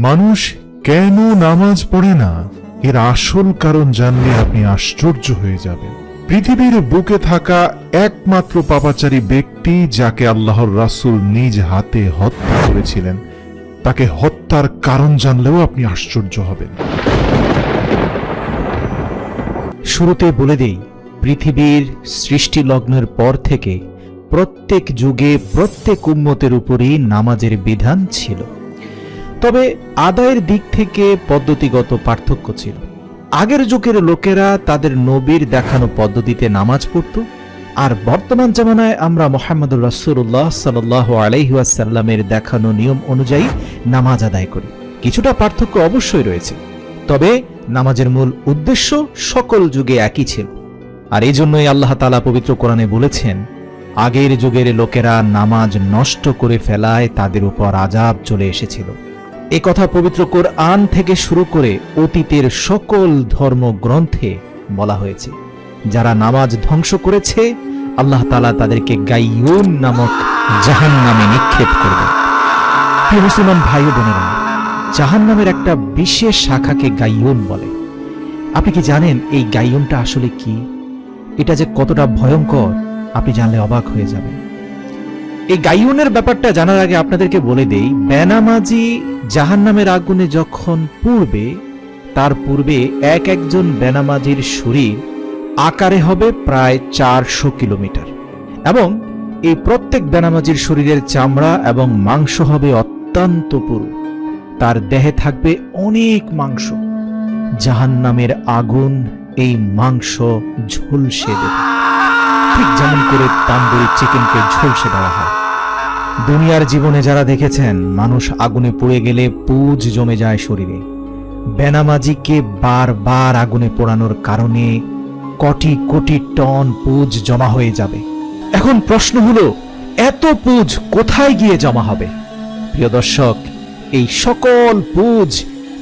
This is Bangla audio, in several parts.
মানুষ কেন নামাজ পড়ে না, এর আসল কারণ জানলে আপনি আশ্চর্য হয়ে যাবেন। পৃথিবীর বুকে থাকা একমাত্র পাপাচারী ব্যক্তি যাকে আল্লাহর রাসূল নিজ হাতে হত্যা করেছিলেন, তাকে হত্যার কারণ জানলেও আপনি আশ্চর্য হবেন। শুরুতে বলে দেই, পৃথিবীর সৃষ্টি লগ্নের পর থেকে প্রত্যেক যুগে প্রত্যেক উম্মতের উপরই নামাজের বিধান ছিল, তবে আদায়ের দিক থেকে পদ্ধতিগত পার্থক্য ছিল। আগের যুগের লোকেরা তাদের নবীর দেখানো পদ্ধতিতে নামাজ পড়ত, আর বর্তমান জামানায় আমরা মুহাম্মদুর রাসূলুল্লাহ সাল্লাল্লাহু আলাইহি ওয়াসাল্লামের দেখানো নিয়ম অনুযায়ী নামাজ আদায় করি। কিছুটা পার্থক্য অবশ্যই রয়েছে, তবে নামাজের মূল উদ্দেশ্য সকল যুগে একই ছিল। আর এই জন্যই আল্লাহ তাআলা পবিত্র কোরআনে বলেছেন, আগের যুগের লোকেরা নামাজ নষ্ট করে ফেলায় তাদের উপর আযাব চলে এসেছিল। এ কথা পবিত্র কোরআন থেকে শুরু করে অতীতের সকল ধর্মগ্রন্থে বলা হয়েছে। যারা নামাজ ধ্বংস করেছে, আল্লাহ তাআলা তাদেরকে গাইয়ুন নামক জাহান্নামে নিক্ষেপ করবে। প্রিয় মুসলমান ভাই ও বোনেরা, জাহান্নামের একটা বিশেষ শাখাকে গাইয়ুন বলে। আপনি কি জানেন এই গাইয়ুনটা আসলে কি? এটা যে কতটা ভয়ঙ্কর আপনি জানলে অবাক হয়ে যাবেন। এই গাইয়ুনের ব্যাপারটা জানার আগে আপনাদেরকে বলে দেই, বেনামাজি জাহান্নামের আগুনে যখন পুড়বে, তার পূর্বে এক একজন বেনামাজির শরীর আকারে হবে প্রায় 400 কিলোমিটার, এবং এই প্রত্যেক বেনামাজির শরীরের চামড়া এবং মাংস হবে অত্যন্ত পুরু। তার দেহে থাকবে অনেক মাংস। জাহান্নামের আগুন এই মাংস ঝলসে দেবে, ঠিক যেমন করে তান্দুরি চিকেনকে ঝলসে দেওয়া হয়। দুনিয়ার জীবনে যারা দেখেছেন, মানুষ আগুনে পুড়ে গেলে পুঁজ জমে যায় শরীরে। বেনামাজিকে বারবার আগুনে পোড়ানোর কারণে কোটি কোটি টন পুঁজ জমা হয়ে যাবে। এখন প্রশ্ন হলো, এত পুঁজ কোথায় গিয়ে জমা হবে? প্রিয় দর্শক, এই সকল পুঁজ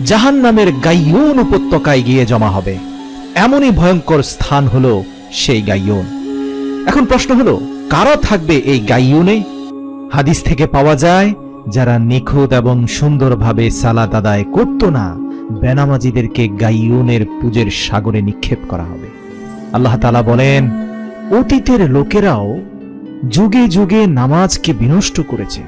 জাহান্নামের গাইয়ুন উপত্যকায় গিয়ে জমা হবে। এমনই ভয়ঙ্কর স্থান হলো সেই গাইয়ুন। এখন প্রশ্ন হলো, কারা থাকবে এই গাইয়ুনে? হাদিস থেকে পাওয়া যায়, যারা নিখুঁত এবং সুন্দরভাবে সালাত আদায় করত না, বেনামাজিদেরকে গাইয়ুনের পুজের সাগরে নিক্ষেপ করা হবে। আল্লাহ তাআলা বলেন, অতীতের লোকেরাও যুগে যুগে নামাজকে বিনষ্ট করেছে,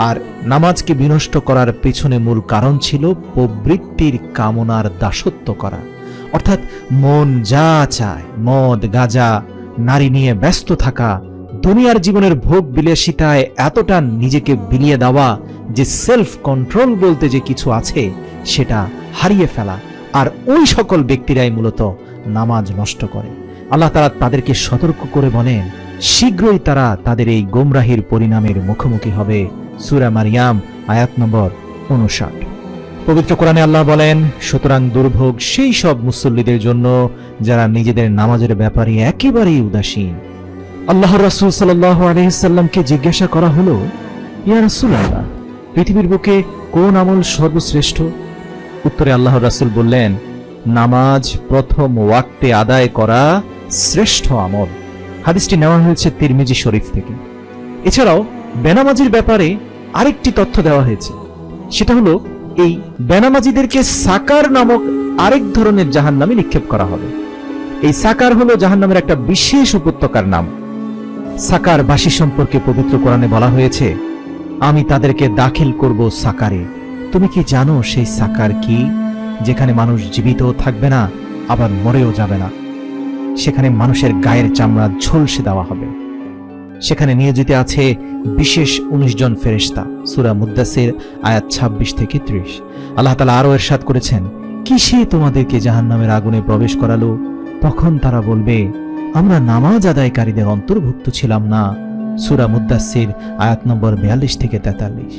আর নামাজকে বিনষ্ট করার পেছনে মূল কারণ ছিল প্রবৃত্তির কামনার দাসত্ব করা। অর্থাৎ মন যা চায়, মদ গাঁজা নারী নিয়ে ব্যস্ত থাকা, দুনিয়ার জীবনের ভোগ বিলাসিতায় এতটা নিজেকে বিলিয়ে দেওয়া যে সেলফ কন্ট্রোল বলতে যে কিছু আছে সেটা হারিয়ে ফেলা। আর ওই সকল ব্যক্তিরাই মূলত নামাজ নষ্ট করে। আল্লাহ তাআলা তাদেরকে সতর্ক করে বলেন, শীঘ্রই তারা তাদের এই গোমরাহির পরিণামের মুখোমুখি হবে। সূরা মারিয়াম আয়াত নম্বর 59। পবিত্র কোরআনে আল্লাহ বলেন, সুতরাং দুর্ভোগ সেই সব মুসল্লিদের জন্য যারা নিজেদের নামাজের ব্যাপারে একেবারেই উদাসীন। আল্লাহর রাসূল সাল্লাল্লাহু আলাইহি সাল্লামকে জিজ্ঞাসা করা হলো, ইয়া রাসূলুল্লাহ, পৃথিবীর বুকে কোন আমল সর্বশ্রেষ্ঠ? উত্তরে আল্লাহর রাসূল বললেন, নামাজ প্রথম ওয়াক্তে আদায় করা শ্রেষ্ঠ আমল। হাদিসটি নেওয়া হয়েছে তিরমিজি শরীফ থেকে। এছাড়াও বেনামাজির ব্যাপারে আরেকটি তথ্য দেওয়া হয়েছে, সেটা হলো এই বেনামাজিদেরকে সাকার নামক আরেক ধরনের জাহান্নামে নিক্ষেপ করা হবে। এই সাকার হলো জাহান্নামের একটা বিশেষ উপত্যকার নাম। সাকার বাসী সম্পর্কে পবিত্র কোরআনে বলা হয়েছে, আমি তাদেরকে দাখিল করব সাকারে। তুমি কি জানো সেই সাকার কি? যেখানে মানুষ জীবিত থাকবে না, আবার মরেও যাবে না। সেখানে মানুষের গায়ের চামড়া ঝলসে দেওয়া হবে। সেখানে নিয়োজিত আছে বিশেষ 19 জন ফেরেশতা। সূরা মুদ্দাসির আয়াত 26 থেকে 30। আল্লাহ তাআলা আরো ইরশাদ করেছেন, কিসে তোমাদেরকে জাহান্নামের আগুনে প্রবেশ করালো? তখন তারা বলবে, আমরা নামাজ আদায়কারীদের অন্তর্ভুক্ত ছিলাম না। সূরা মুদ্দাসির আয়াত নম্বর 42 থেকে 43।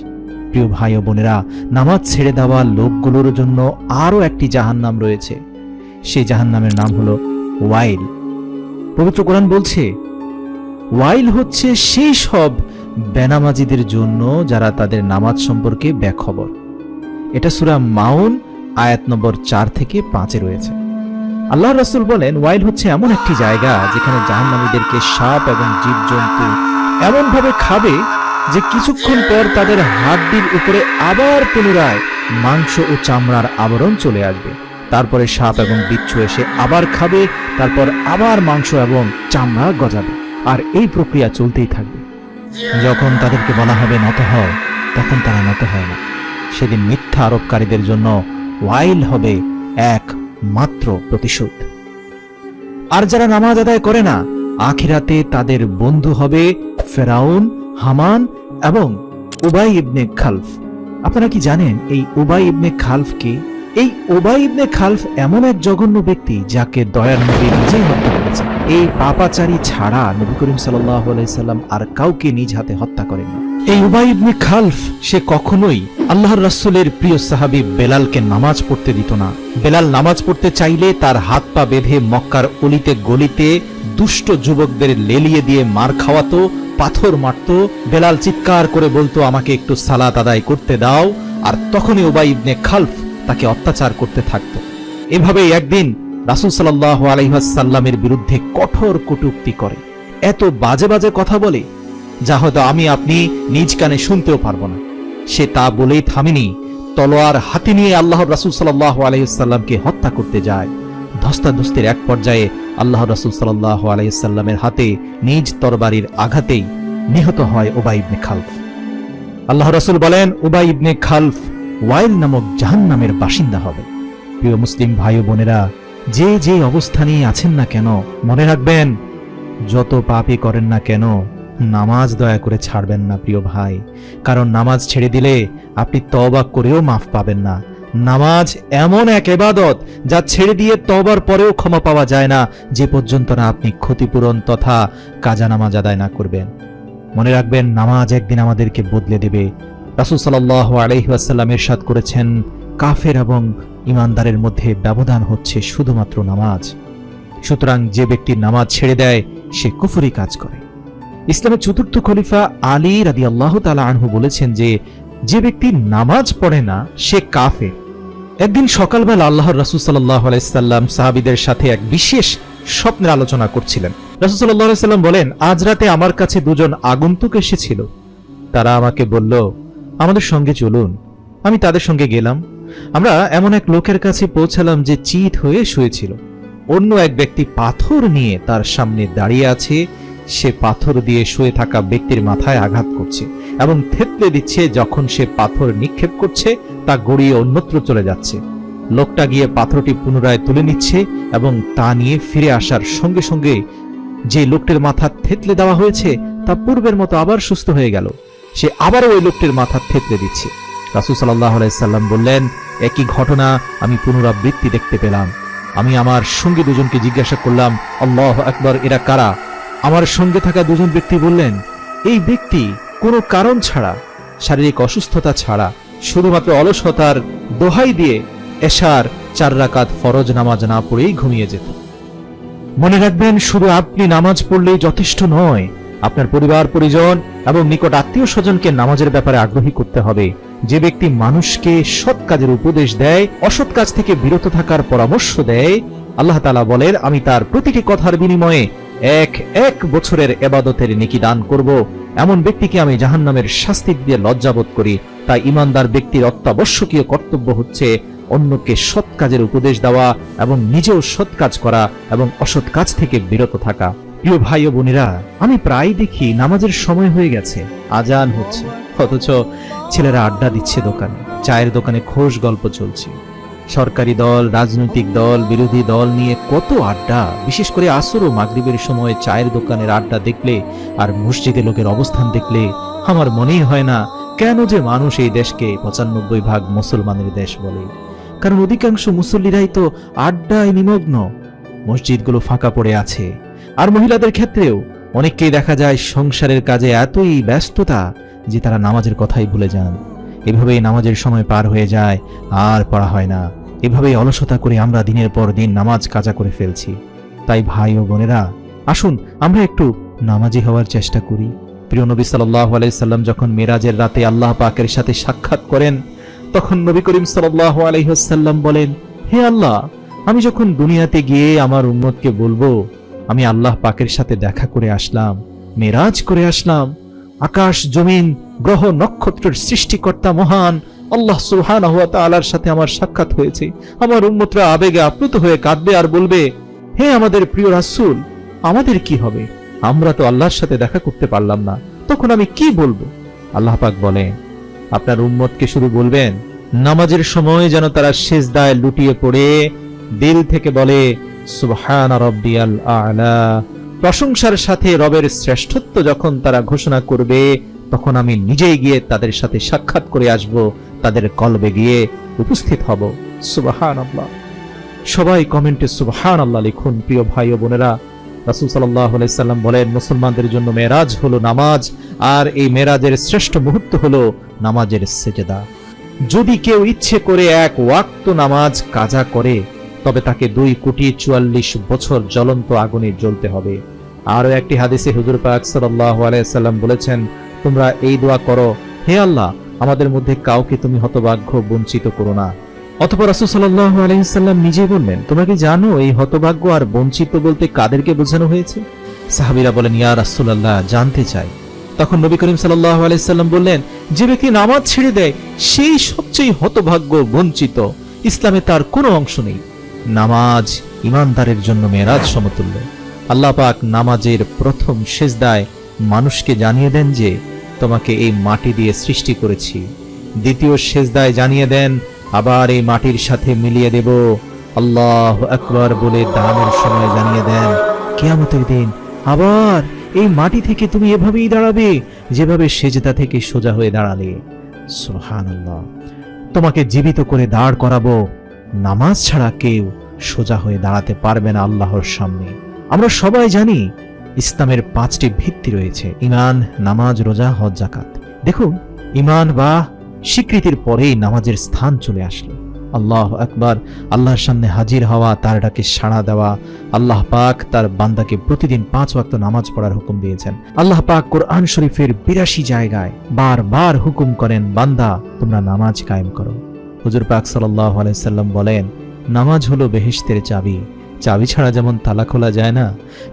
প্রিয় ভাই ও বোনেরা, নামাজ ছেড়ে দেওয়া লোকগুলোর জন্য আরো একটি জাহান্নাম রয়েছে। সেই জাহান্নামের নাম হলো ওয়াইল। পবিত্র কোরআন বলছে, ওয়াইল হচ্ছে সেই সব বেনামাজিদের জন্য যারা তাদের নামাজ সম্পর্কে বেখবর। এটা সূরা মাউন আয়াত নম্বর 4 থেকে 5 রয়েছে। আল্লাহর রাসূল বলেন, ওয়াইল হচ্ছে এমন একটি জায়গা যেখানে জাহান্নামীদেরকে সাপ এবং জীবজন্তু এমন ভাবে খাবে যে কিছুক্ষণ পর তাদের হাড্ডির উপরে আবার পুনরায় মাংস ও চামড়ার আবরণ চলে আসবে। তারপরে সাপ এবং বিচ্ছু এসে আবার খাবে, তারপর আবার মাংস এবং চামড়া গজাবে, আর এই প্রক্রিয়া চলতেই থাকবে। যখন তাদেরকে বলা হবে নত হও, তখন তারা নত হয় না। সেদিন মিথ্যা আরোপকারীদের জন্য ওয়াইল হবে এক মাত্র প্রতিশোধ। আর যারা নামাজ আদায় করে না, আখিরাতে তাদের বন্ধু হবে ফেরাউন, হামান এবং উবাই ইবনে খালফ। আপনারা কি জানেন এই উবাই ইবনে খালফ কে? এই উবাই ইবনে খালফ এমন এক জঘন্য ব্যক্তি যাকে দয়ার নবী নিজেই হত্যা করেছেন। এই পাপাচারী ছাড়া নবী করিম সাল্লাল্লাহু আলাইহি সাল্লাম আর কাউকে নিজ হাতে হত্যা করেননি। এই উবাই ইবনে খালফ সে কখনোই আল্লাহর রাসূলের প্রিয় সাহাবী বেলালকে নামাজ পড়তে দিত না। বেলাল নামাজ পড়তে চাইলে তার হাত পা বেঁধে মক্কার অলিতে গলিতে দুষ্ট যুবকদের লেলিয়ে দিয়ে মার খাওয়াতো, পাথর মারতো। বেলাল চিৎকার করে বলতো, আমাকে একটু সালাত আদায় করতে দাও, আর তখনই উবাই ইবনে খালফ তাকে অত্যাচার করতে থাকতো। এভাবেই একদিন রাসূল সাল্লাল্লাহু আলাইহি ওয়াসাল্লামের বিরুদ্ধে কঠোর কটূক্তি করে, এত বাজে বাজে কথা বলে যা হয়তো আমি আপনি নিজ কানে শুনতেও পারবো না। সে তা বলেই থামেনি, তলোয়ার হাতে নিয়ে আল্লাহর রাসূল সাল্লাল্লাহু আলাইহি ওয়াসাল্লামকে হত্যা করতে যায়। ধস্তাধস্তির এক পর্যায়ে আল্লাহর রাসূল সাল্লাল্লাহু আলাইহি ওয়াসাল্লামের হাতে নিজ তরবারির আঘাতেই নিহত হয় উবাই ইবনে খালফ। আল্লাহর রাসূল বলেন, উবাই ইবনে খালফ ওয়াইল নামক জাহান্নামের বাসিন্দা হবে। প্রিয় মুসলিম ভাই ও বোনেরা, যে যে অবস্থানেই আছেন না কেন, মনে রাখবেন যত পাপই করেন না কেন, নামাজ দয়া করে ছাড়বেন না প্রিয় ভাই। কারণ নামাজ ছেড়ে দিলে আপনি তওবা করেও মাফ পাবেন না। নামাজ এমন এক ইবাদত যা ছেড়ে দিয়ে তওবার পরেও ক্ষমা পাওয়া যায় না, যে পর্যন্ত না আপনি ক্ষতিপূরণ তথা কাজা নামাজ আদায় না করবেন। মনে রাখবেন, নামাজ একদিন আমাদেরকে বদলে দেবে। রাসূল সাল্লাল্লাহু আলাইহি ওয়াসাল্লাম ইরশাদ করেছেন, কাফের এবং ঈমানদারের মধ্যে ব্যবধান হচ্ছে শুধুমাত্র নামাজ। সুতরাং যে ব্যক্তি নামাজ ছেড়ে দেয় সে কুফরি কাজ করে। ইসলামের চতুর্থ খলিফা আলী রাদিয়াল্লাহু তাআলা আনহু বলেছেন যে ব্যক্তি নামাজ পড়ে না সে কাফের। একদিন সকালবেলা আল্লাহর রাসূল সাল্লাল্লাহু আলাইহি সাল্লাম সাহাবীদের সাথে এক বিশেষ স্বপ্নের আলোচনা করছিলেন। রাসূল সাল্লাল্লাহু আলাইহি সাল্লাম বলেন, আজ রাতে আমার কাছে দুজন আগন্তুক এসেছিল। তারা আমাকে বলল, আমাদের সঙ্গে চলুন। আমি তাদের সঙ্গে গেলাম। আমরা এমন এক লোকের কাছে পৌঁছালাম যে চিত হয়ে শুয়েছিল। অন্য এক ব্যক্তি পাথর নিয়ে তার সামনে দাঁড়িয়ে আছে। সে পাথর দিয়ে শুয়ে থাকা ব্যক্তির মাথায় আঘাত করছে এবং থেতলে দিচ্ছে। যখন সে পাথর নিক্ষেপ করছে তা গড়িয়ে অন্যত্র চলে যাচ্ছে। লোকটা গিয়ে পাথরটি পুনরায় তুলে নিচ্ছে এবং তা নিয়ে ফিরে আসার সঙ্গে সঙ্গে যে লোকটির মাথা থেতলে দেওয়া হয়েছে তা পূর্বের মতো আবার সুস্থ হয়ে গেল। সে আবারও ওই লোকটির মাথা থেতলে দিচ্ছে। রাসূল সাল্লাল্লাহু আলাইহি সাল্লাম বললেন, একই ঘটনা আমি পুনরাবৃত্তি দেখতে পেলাম। আমি আমার সঙ্গী দুজনকে জিজ্ঞাসা করলাম, আল্লাহু আকবার, এরা কারা? আমার সঙ্গে থাকা দুজন ব্যক্তি বললেন, এই ব্যক্তি কোনো কারণ ছাড়া, শারীরিক অসুস্থতা ছাড়া, শুধুমাত্র অলসতার দোহাই দিয়ে এশার 4 রাকাত ফরজ নামাজ না পড়েই ঘুমিয়ে যেত। মনে রাখবেন, শুধু আপনি নামাজ পড়লেই যথেষ্ট নয়, আপনার পরিবার পরিজন এবং নিকট আত্মীয় স্বজনকে নামাজের ব্যাপারে আগ্রহী করতে হবে। যে ব্যক্তি মানুষকে সৎ কাজের উপদেশ দেয়, অসৎ কাজ থেকে বিরত থাকার পরামর্শ দেয়, আল্লাহ তাআলা বলেন, আমি তার প্রতিটি কথার বিনিময়ে এক বছরের ইবাদতের নেকি দান করব। এমন ব্যক্তিকে আমি জাহান্নামের শাস্তি দিয়ে লজ্জাবোধ করি। তাই ঈমানদার ব্যক্তির অত্যাবশ্যকীয় কর্তব্য হচ্ছে অন্যকে সৎ কাজের উপদেশ দেওয়া এবং নিজেও সৎ কাজ করা এবং অসৎ কাজ থেকে বিরত থাকা। প্রিয় ভাই ও বোনেরা, আমি প্রায় দেখি নামাজের সময় হয়ে গেছে, আজান হচ্ছে, অথচ ছেলেরা আড্ডা দিচ্ছে দোকানে, চায়ের দোকানে খোশ গল্প চলছে। সরকারি দল, রাজনৈতিক দল, বিরোধী দল নিয়ে কত আড্ডা। বিশেষ করে আসর ও মাগরিবের সময় চায়ের দোকানের আড্ডা দেখলে আর মসজিদে লোকের অবস্থান দেখলে আমার মনেই হয় না কেন যে মানুষ এই দেশকে 95% মুসলমানের দেশ বলে। কারণ অধিকাংশ মুসল্লিরাই তো আড্ডায় নিমগ্ন। মসজিদগুলো ফাঁকা পড়ে আছে। আর মহিলাদের ক্ষেত্রেও অনেককেই দেখা যায় সংসারের কাজে এতই ব্যস্ততা যে তারা নামাজের কথাই ভুলে যান। এভাবেই নামাজের সময় পার হয়ে যায়, আর পড়া হয় না। এভাবেই অলসতা করে আমরা দিনের পর দিন নামাজ কাজা করে ফেলছি। তাই ভাই ও বোনেরা, আসুন আমরা একটু নামাজি হওয়ার চেষ্টা করি। প্রিয় নবী সাল্লাল্লাহু আলাইহি সাল্লাম যখন মেরাজের রাতে আল্লাহ পাকের সাথে সাক্ষাৎ করেন, তখন নবী করিম সাল্লাল্লাহু আলাইহি ওয়াসাল্লাম বলেন, হে আল্লাহ, আমি যখন দুনিয়াতে গিয়ে আমার উম্মতকে বলবো আমি আল্লাহ পাকের সাথে দেখা করে আসলাম, মেরাজ করে আসলাম, আকাশ জমিন গ্রহ নক্ষত্রের সৃষ্টিকর্তা মহান আল্লাহ সুবহানাহু ওয়া তাআলার সাথে আমার সাক্ষাৎ হয়েছে। আমার উম্মতরা আবেগে আপ্লুত হয়ে কাঁদবে আর বলবে, হে আমাদের প্রিয় রাসূল, আমাদের কি হবে? আমরা তো আল্লাহর সাথে দেখা করতে পারলাম না, তখন আমি কি বলবো? আল্লাহ পাক বলেন, আপনার উম্মতকে শুধু বলবেন, নামাজের সময় যেন তারা সিজদায় লুটিয়ে পড়ে দিল থেকে বলে সুবহান রাব্বিয়াল আ'লা। প্রশংসার সাথে রবের শ্রেষ্ঠত্ব যখন তারা ঘোষণা করবে, তখন আমি নিজেই গিয়ে তাদের সাথে সাক্ষাৎ করে আসব, তাদের কলবে গিয়ে উপস্থিত হব। সুবহানাল্লাহ। সবাই কমেন্টে সুবহানাল্লাহ লিখুন। প্রিয় ভাই ও বোনেরা, রাসূল সাল্লাল্লাহু আলাইহি সাল্লাম বলেন, মুসলমানদের জন্য মেরাজ হলো নামাজ, আর এই মেরাজের শ্রেষ্ঠ মুহূর্ত হলো নামাজের সিজদা। যদি কেউ ইচ্ছে করে এক ওয়াক্ত নামাজ কাজা করে, তবে তাকে 2,44 বছর জ্বলন্ত আগুনে জ্বলতে হবে। আরো একটি হাদিসে হুজুর পাক সাল্লাল্লাহু আলাইহি সাল্লাম বলেছেন, তোমরা এই দোয়া করো, হে আল্লাহ, আমাদের মধ্যে কাউকে তুমি হতভাগ্য বঞ্চিত করো না। অতঃপর রাসূল সাল্লাল্লাহু আলাইহি সাল্লাম নিজেই বললেন, তোমরা কি জানো এই হতভাগ্য আর বঞ্চিত বলতে কাদেরকে বোঝানো হয়েছে? সাহাবীরা বলেন, ইয়া রাসূলুল্লাহ, জানতে চাই। তখন নবী করিম সাল্লাল্লাহু আলাইহি সাল্লাম বললেন, যে ব্যক্তি নামাজ ছেড়ে দেয় সেই সবচেয়ে হতভাগ্য, বঞ্চিত। ইসলামে তার কোনো অংশ নেই। নামাজ ঈমানদারের জন্য মেরাজ সমতুল্য। আল্লাহ পাক নামাজের প্রথম সিজদায় মানুষকে জানিয়ে দেন যে তোমাকে এই মাটি দিয়ে সৃষ্টি করেছি। দ্বিতীয় সিজদায় জানিয়ে দেন, আবার এই মাটির সাথে মিলিয়ে দেব। আল্লাহু আকবার বলে দানের সময় জানিয়ে দেন, কিয়ামতের দিন আবার এই মাটি থেকে তুমি এভাবেই দাঁড়াবে যেভাবে সিজদা থেকে সোজা হয়ে দাঁড়ালে। সুবহানাল্লাহ। তোমাকে জীবিত করে দাঁড় করাবো। নামাজ ছাড়া কেউ সোজা হয়ে দাঁড়াতে পারবে না আল্লাহর সামনে। আমরা সবাই জানি ইসলামের 5টি ভিত্তি রয়েছে: ঈমান, নামাজ, রোজা, হজ, যাকাত। দেখুন, ঈমান বা স্বীকৃতির পরেই নামাজের স্থান চলে আসলো। আল্লাহু আকবার, আল্লাহর সামনে হাজির হওয়া, তার ডাকে সাড়া দেওয়া। আল্লাহ পাক তার বান্দাকে প্রতিদিন 5 ওয়াক্ত নামাজ পড়ার হুকুম দিয়েছেন। আল্লাহ পাক কোরআন শরীফের 82 জায়গায় বারবার হুকুম করেন, বান্দা তোমরা নামাজ কায়েম করো। হুজুর পাক সাল্লাল্লাহু আলাইহি সাল্লাম বলেন, নামাজ হলো বেহেশতের চাবি। চাবি ছাড়া যেমন তালা খোলা যায় না,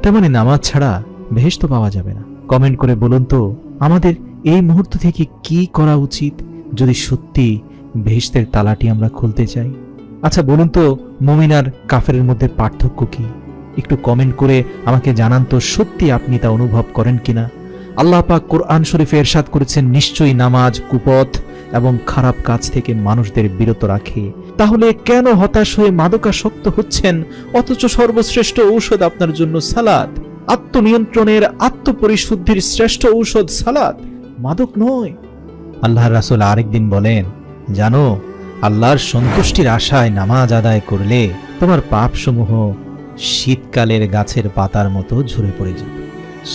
তেমনি নামাজ ছাড়া বেহেশত পাওয়া যাবে না। কমেন্ট করে বলুন তো, আমাদের এই মুহূর্ত থেকে কি করা উচিত যদি সত্যি বেহেশতের তালাটি আমরা খুলতে চাই? আচ্ছা বলুন তো, মুমিন আর কাফেরের মধ্যে পার্থক্য কি? একটু কমেন্ট করে আমাকে জানান তো, সত্যি আপনি তা অনুভব করেন কিনা। আল্লাহ পাক কোরআন শরীফে ইরশাদ করেছেন, নিশ্চয়ই নামাজ কুপথ এবং খারাপ কাজ থেকে মানুষদের বিরত রাখে। তাহলে কেন হতাশ হয়ে মাদকাসক্ত হচ্ছেন, অথচ সর্বশ্রেষ্ঠ ঔষধ আপনার জন্য সালাত। আত্মনিয়ন্ত্রণের, আত্মপরিশুদ্ধির শ্রেষ্ঠ ঔষধ সালাত, মাদক নয়। আল্লাহর রাসূল আরেকদিন বলেন, জানো, আল্লাহর সন্তুষ্টির আশায় নামাজ আদায় করলে তোমার পাপসমূহ শীতকালের গাছের পাতার মতো ঝরে পড়ে যাবে।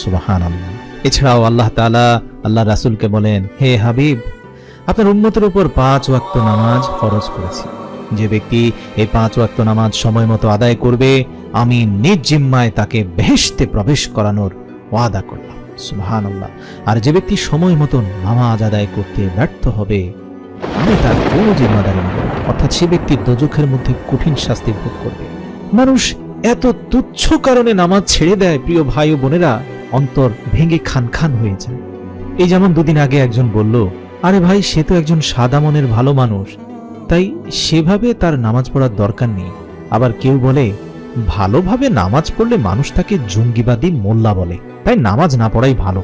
সুবহানাল্লাহ। এছাড়াও আল্লাহ তাআলা আল্লাহর রাসূলকে বলেন, হে হাবিব, আপনার উম্মতের উপর 5 ওয়াক্ত নামাজ ফরজ করেছি। যে ব্যক্তি এই 5 ওয়াক্ত নামাজ সময় মতো আদায় করবে, আমি নিজ জিম্মায় তাকে বেহেশতে প্রবেশ করানোর ওয়াদা করলাম। সুবহানাল্লাহ। আর যে ব্যক্তি সময় মতো নামাজ আদায় করতে ব্যর্থ হবে, আমি তার কোনো জিম্মাদারি নেব না, অর্থাৎ সে ব্যক্তি দোজখের মধ্যে কঠিন শাস্তি ভোগ করবে। মানুষ এত তুচ্ছ কারণে নামাজ ছেড়ে দেয়, প্রিয় ভাই ও বোনেরা, অন্তর ভেঙে খান খান হয়ে যায়। এই যেমন 2 দিন আগে একজন বলল, আরে ভাই, সে তো একজন সাদা মনের ভালো মানুষ, তাই সেভাবে তার নামাজ পড়ার দরকার নেই। আবার কেউ বলে, ভালোভাবে নামাজ পড়লে মানুষ তাকে জঙ্গিবাদী মোল্লা বলে, তাই নামাজ না পড়াই ভালো।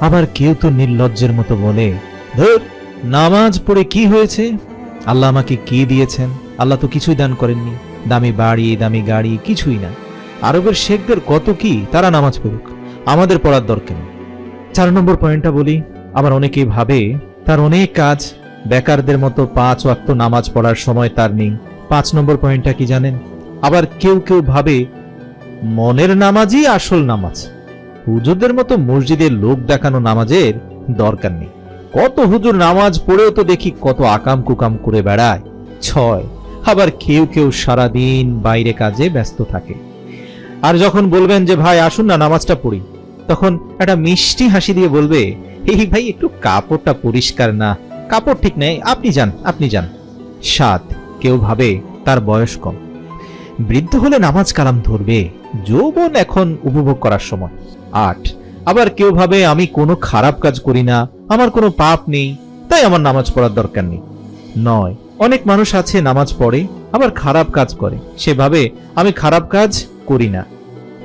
আবার কেউ তো নির্লজ্জের মতো বলে, ধুর, নামাজ পড়ে কি হয়েছে? আল্লাহ আমাকে কি দিয়েছেন? আল্লাহ তো কিছুই দান করেননি, দামি বাড়ি, দামি গাড়ি, কিছুই না। আরবের শেখদের কত কি, তারা নামাজ পড়ুক, আমাদের পড়ার দরকার নেই। 4 নম্বর পয়েন্টটা বলি। আবার অনেকেই ভাবে তার অনেক কাজ, বেকারদের মতো 5 ওয়াক্ত নামাজ পড়ার সময় তার নেই। 5 নম্বর পয়েন্টটা কি জানেন? আবার কেউ কেউ ভাবে মনের নামাজই আসল নামাজ, হুজুরদের মতো মসজিদে লোক দেখানো নামাজের দরকার নেই। কত হুজুর নামাজ পড়েও তো দেখি কত আকাম কুকাম করে বেড়ায়। 6। আবার কেউ কেউ সারাদিন বাইরে কাজে ব্যস্ত থাকে, আর যখন বলবেন যে ভাই আসুন না নামাজটা পড়ি, তখন একটা মিষ্টি হাসি দিয়ে বলবে, এই ভাই একটু কাপড়টা পরিষ্কার না, কাপড় ঠিক নেই, আপনি যান, আপনি যান। 7। কেউ ভাবে তার বয়স কম, বৃদ্ধ হলে নামাজ কালাম ধরবে, যৌবন এখন উপভোগ করার সময়। 8। আবার কেউ ভাবে আমি কোনো খারাপ কাজ করি না, আমার কোনো পাপ নেই, তাই আমার নামাজ পড়ার দরকার নেই। নয়। অনেক মানুষ আছে নামাজ পড়ে আবার খারাপ কাজ করে, সে ভাবে আমি খারাপ কাজ করি না।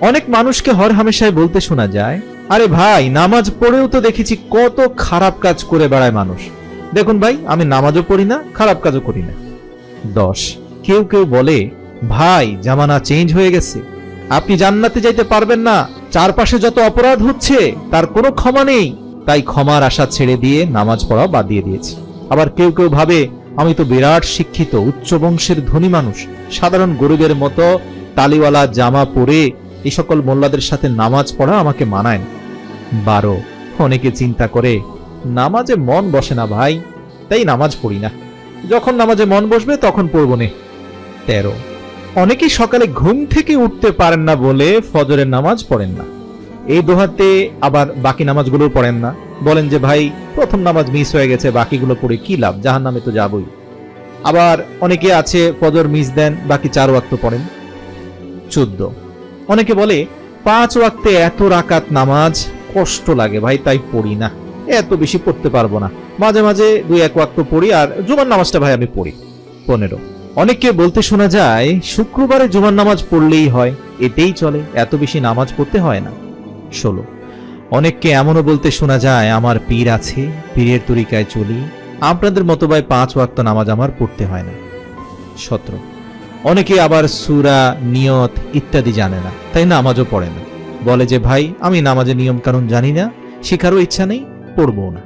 অনেক মানুষকে হর হামেশায় বলতে শোনা যায়, আরে ভাই নামাজ পড়েও তো দেখেছি কত খারাপ কাজ করে বেড়ায় মানুষ, দেখুন ভাই আমি নামাজও পড়ি না খারাপ কাজও করি না। 10, কেউ কেউ বলে ভাই জামানা চেঞ্জ হয়ে গেছে, আপনি জান্নাতে যাইতে পারবেন না, চারপাশে যত অপরাধ হচ্ছে তার কোনো ক্ষমা নেই, তাই ক্ষমার আশা ছেড়ে দিয়ে নামাজ পড়া বাদ দিয়ে দিয়েছি। আবার কেউ কেউ ভাবে আমি তো বিরাট শিক্ষিত উচ্চ বংশের ধনী মানুষ, সাধারণ গরিবের মতো তালিওয়ালা জামা পরে এই সকল মোল্লাদের সাথে নামাজ পড়া আমাকে মানায় না। 12, অনেকে চিন্তা করে নামাজে মন বসে না ভাই, তাই নামাজ পড়ি না, যখন নামাজে মন বসবে তখন পড়ব নে। 13, অনেকেই সকালে ঘুম থেকে উঠতে পারেন না বলে ফজরের নামাজ পড়েন না, এই দোহাতে আবার বাকি নামাজগুলো পড়েন না, বলেন যে ভাই প্রথম নামাজ মিস হয়ে গেছে, বাকিগুলো পড়ে কি লাভ, জাহান্নামে তো যাবই। আবার অনেকে আছে ফজর মিস দেন, বাকি 4 ওয়াক্ত পড়েন। 14, অনেকে বলে 5 ওয়াক্তে এত রাকাত নামাজ কষ্ট লাগে ভাই, তাই পড়ি না, এত বেশি পড়তে পারবো না, মাঝে মাঝে 2-1 ওয়াক্ত পড়ি, আর জুমার নামাজটা ভাই আমি পড়ি। 15, অনেককে বলতে শোনা যায় শুক্রবারে জুমার নামাজ পড়লেই হয়, এতেই চলে, এত বেশি নামাজ পড়তে হয় না। 16, অনেককে এমনও বলতে শোনা যায় আমার পীর আছে, পীরের তরিকায় চলি, আপনাদের মতো ভাই 5 ওয়াক্ত নামাজ আমার পড়তে হয় না। 17, অনেকে আবার সূরা নিয়ত ইত্যাদি জানে না, তাই নামাজও পড়ে না, বলে যে ভাই আমি নামাজের নিয়ম কানুন জানি না, শেখারও ইচ্ছা নেই, পড়বো না।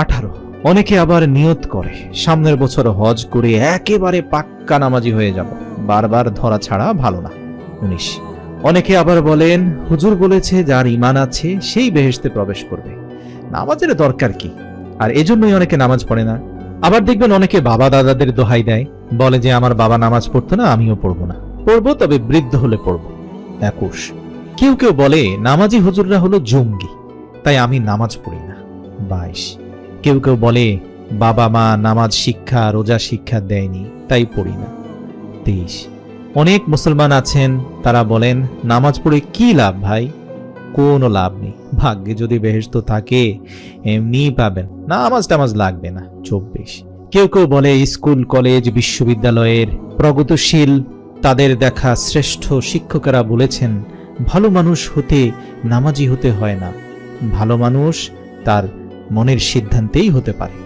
18, অনেকে আবার নিয়ত করে সামনের বছর হজ করে একেবারে পাক্কা নামাজি হয়ে যাব, বারবার ধরা ছাড়া ভালো না। 19, অনেকে আবার বলেন হুজুর বলেছে যার ঈমান আছে সেই বেহেশতে প্রবেশ করবে, নামাজের দরকার কি, আর এজন্যই অনেকে নামাজ পড়ে না। আবার দেখবেন অনেকে বাবা দাদাদের দোহাই দেয়, বলে যে আমার বাবা নামাজ পড়তো না, আমিও পড়বো না, পড়বো তবে বৃদ্ধ হলে পড়বো। 21, কেউ কেউ বলে নামাজি হুজুররা হলো জঙ্গি, তাই আমি নামাজ পড়ি না। 22, কেউ কেউ বলে বাবা মা নামাজ শিক্ষা রোজা শিক্ষা দেয়নি, তাই পড়ি না। 23, অনেক মুসলমান আছেন তারা বলেন নামাজ পড়ে কি লাভ ভাই, কোনো লাভ নেই, ভাগ্যে যদি বেহেশত থাকে এমনিই পাবেন, নামাজ টামাজ লাগবে না। 24, কেউ কেউ বলে স্কুল কলেজ বিশ্ববিদ্যালয়ের প্রগতিশীল তাদের দেখা শ্রেষ্ঠ শিক্ষকেরা বলেছেন ভালো মানুষ হতে নামাজি হতে হয় না, ভালো মানুষ তার মনের সিদ্ধান্তেই হতে পারে।